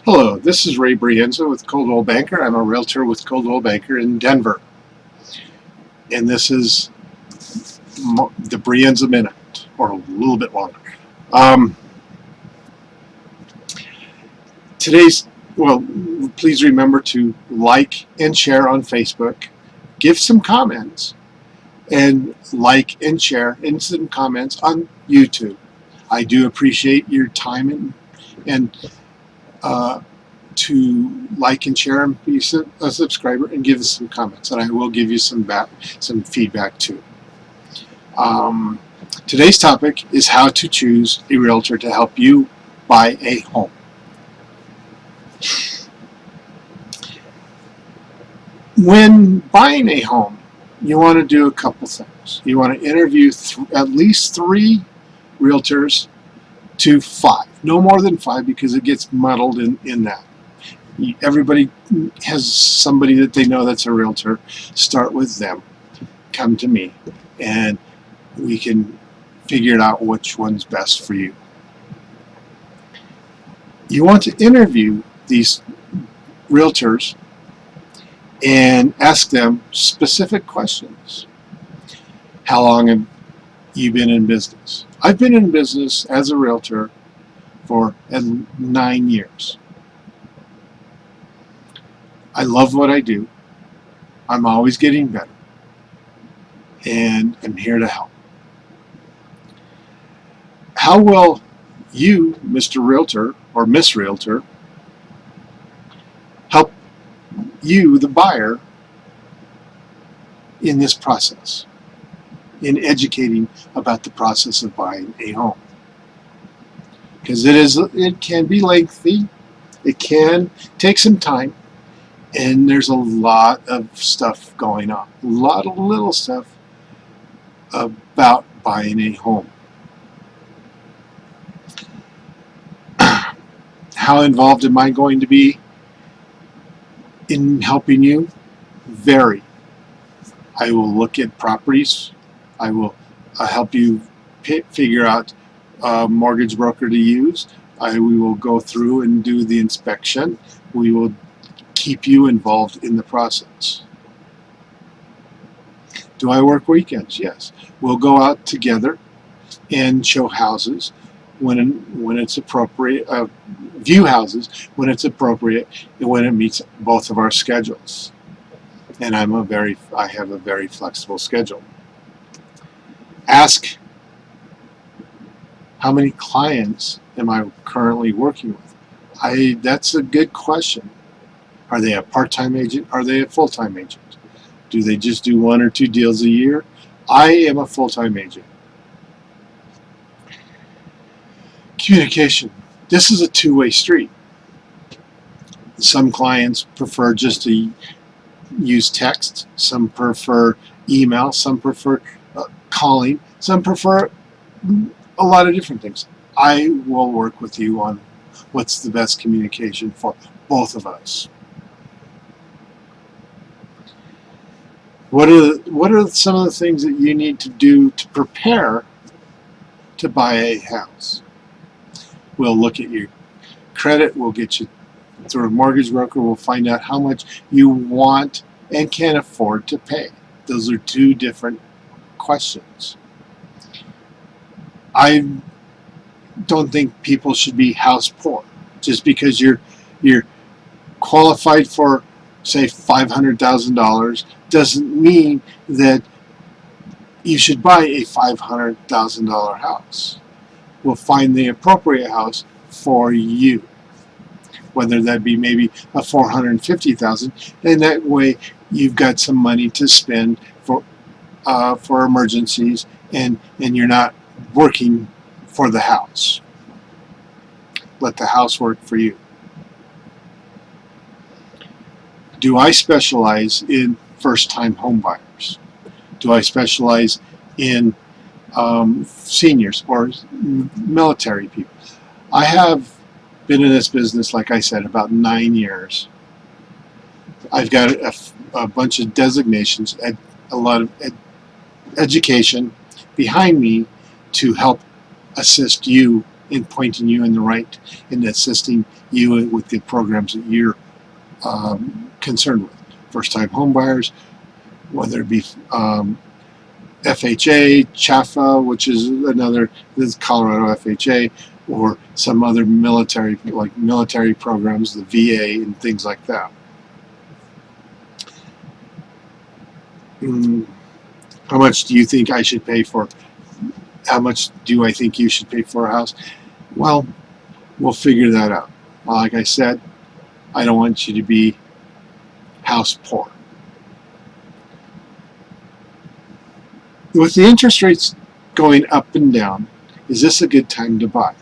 Hello, this is ray.brienza with Coldwell Banker. I'm a realtor with Coldwell Banker in Denver. And this is the Brienza Minute, or a little bit longer. Please remember to like and share on Facebook. Give some comments and like and share and some comments on YouTube. I do appreciate your time and to like and share and be a subscriber and give us some comments, and I will give you some feedback too. Today's topic is how to choose a realtor to help you buy a home. When buying a home, you want to do a couple things. You want to interview at least 3 realtors to 5. No more than 5, because it gets muddled in that. Everybody has somebody that they know that's a realtor. Start with them. Come to me, and we can figure out which one's best for you. You want to interview these realtors and ask them specific questions. How long have you been in business? I've been in business as a realtor for 9 years. I love what I do. I'm always getting better, and I'm here to help. How will you, Mr. Realtor or Miss Realtor, help you, the buyer, in this process, in educating about the process of buying a home? Because it can be lengthy, it can take some time, and there's a lot of stuff going on, a lot of little stuff about buying a home. How involved am I going to be in helping you? Very. I will look at properties. I will help you figure out a mortgage broker to use. We will go through and do the inspection. We will keep you involved in the process. Do I work weekends? Yes. We'll go out together and show houses when it's appropriate, view houses when it's appropriate, and when it meets both of our schedules. And I have a very flexible schedule. Ask, how many clients am I currently working with? That's a good question. Are they a part-time agent? Are they a full-time agent? Do they just do 1 or 2 deals a year? I am a full-time agent. Communication. This is a two-way street. Some clients prefer just to use text. Some prefer email. Some prefer calling. Some prefer a lot of different things. I will work with you on what's the best communication for both of us. What are some of the things that you need to do to prepare to buy a house? We'll look at your credit. We'll get you through a mortgage broker. We'll find out how much you want and can afford to pay. Those are 2 different questions. I don't think people should be house poor. Just because you're qualified for, say, $500,000 doesn't mean that you should buy a $500,000 house. We'll find the appropriate house for you, whether that be maybe a $450,000, and that way you've got some money to spend for emergencies, and you're not working for the house. Let the house work for you. Do I specialize in first-time home buyers? Do I specialize in seniors or military people? I have been in this business, like I said, about 9 years. I've got a bunch of designations, a lot of education behind me to help assist you and pointing you in the right and assisting you with the programs that you're concerned with. First-time home buyers, whether it be FHA, CHAFA, which is another, this is Colorado FHA, or some other military, like military programs, the VA and things like that. How much do you think I should pay for? How much do I think you should pay for a house? Well, we'll figure that out. Like I said, I don't want you to be house poor. With the interest rates going up and down, is this a good time to buy?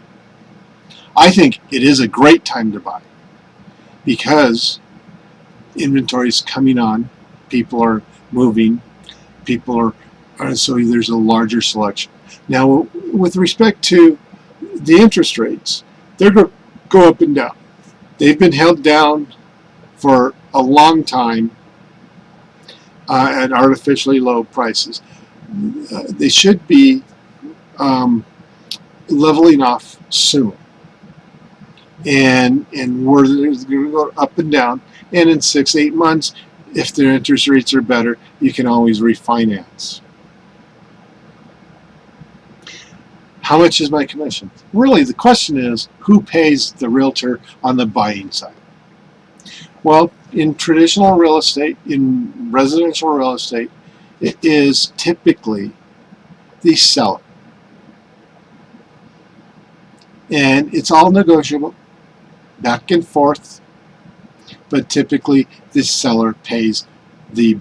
I think it is a great time to buy because inventory is coming on, people are moving, so there's a larger selection. Now, with respect to the interest rates, they're going to go up and down. They've been held down for a long time at artificially low prices. They should be leveling off soon, and we're going to go up and down. And in 6-8 months, if their interest rates are better, you can always refinance. How much is my commission? Really, the question is, who pays the realtor on the buying side? Well, in traditional real estate, in residential real estate, it is typically the seller. And it's all negotiable, back and forth, but typically the seller pays the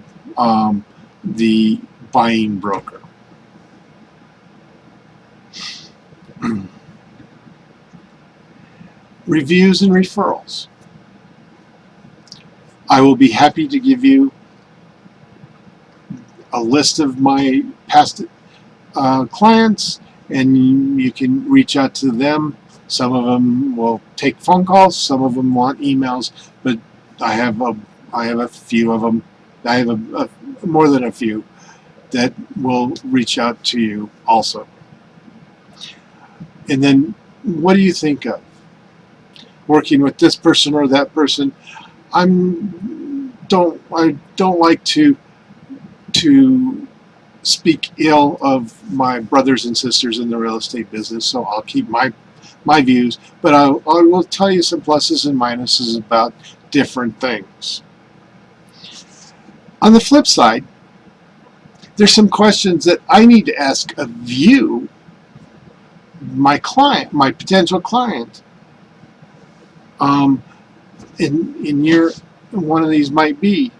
buying broker. Reviews and referrals. I will be happy to give you a list of my past clients, and you can reach out to them. Some of them will take phone calls, some of them want emails, but I have a few of them. I have more than a few that will reach out to you also. And then, what do you think of working with this person or that person? I don't like to speak ill of my brothers and sisters in the real estate business, so I'll keep my views, but I will tell you some pluses and minuses about different things. On the flip side, there's some questions that I need to ask of you, my client, my potential client. One of these might be,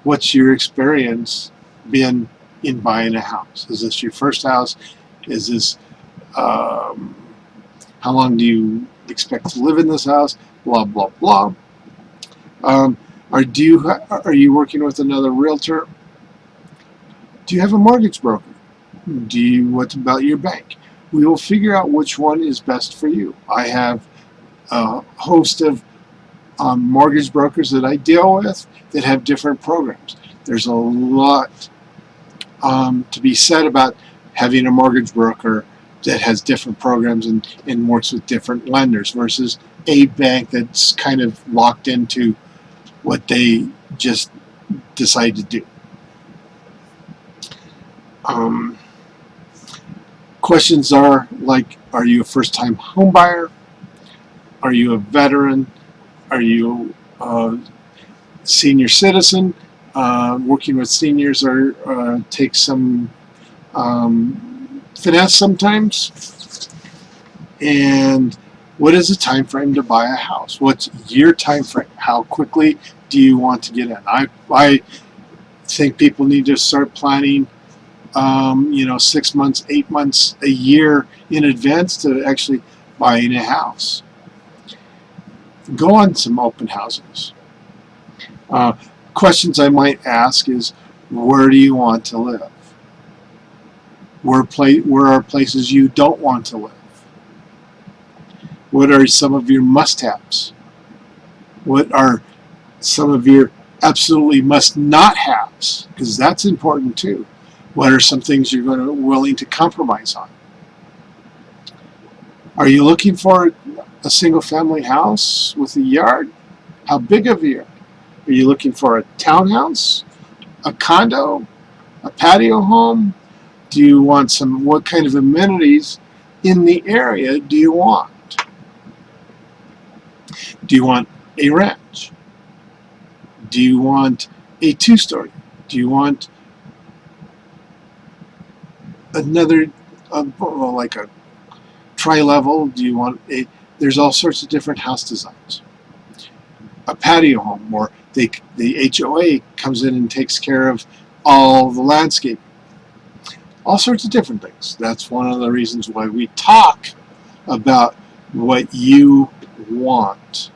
what's your experience been in buying a house? Is this your first house? Is this how long do you expect to live in this house? Blah blah blah. Are you working with another realtor? Do you have a mortgage broker? What about your bank? We will figure out which one is best for you. I have a host of mortgage brokers that I deal with that have different programs. There's a lot to be said about having a mortgage broker that has different programs and works with different lenders versus a bank that's kind of locked into what they just decide to do. Questions are like, are you a first-time home buyer? Are you a veteran? Are you a senior citizen? Working with seniors takes some finesse sometimes. And what is the time frame to buy a house? What's your time frame? How quickly do you want to get in? I think people need to start planning 6 months, 8 months, a year in advance to actually buying a house. Go on some open houses. Questions I might ask is, where do you want to live? Where are places you don't want to live? What are some of your must-haves? What are some of your absolutely must-not-haves? Because that's important too. What are some things you're willing to compromise on? Are you looking for a single-family house with a yard? How big of a yard? Are you looking for a townhouse, a condo, a patio home? Do you want what kind of amenities in the area do you want? Do you want a ranch? Do you want a two-story? Do you want another, like a tri-level? Do you want there's all sorts of different house designs. A patio home, or the HOA comes in and takes care of all the landscape. All sorts of different things. That's one of the reasons why we talk about what you want.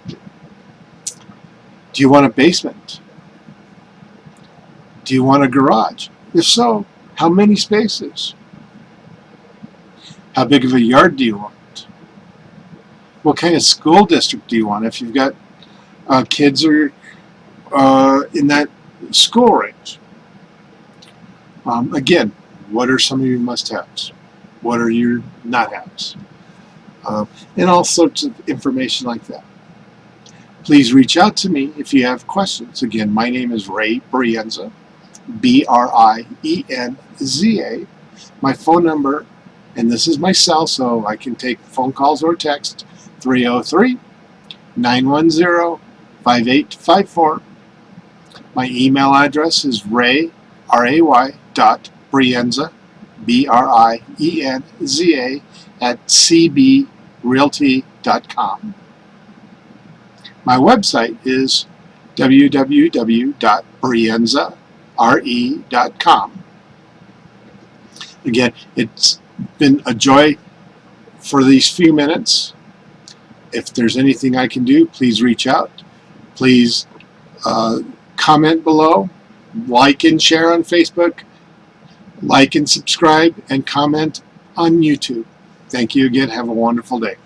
Do you want a basement? Do you want a garage? If so, how many spaces? How big of a yard do you want? What kind of school district do you want if you've got kids are in that school range? Again, what are some of your must-haves? What are your not-haves? And all sorts of information like that. Please reach out to me if you have questions. Again, my name is ray.brienza, B-R-I-E-N-Z-A. My phone number, and this is my cell, so I can take phone calls or text, 303-910-5854. My email address is ray.brienza, B-R-I-E-N-Z-A, at cbrealty.com. My website is www.brienza.com. Again, it's been a joy for these few minutes. If there's anything I can do, please reach out. Please comment below, like and share on Facebook, like and subscribe, and comment on YouTube. Thank you again. Have a wonderful day.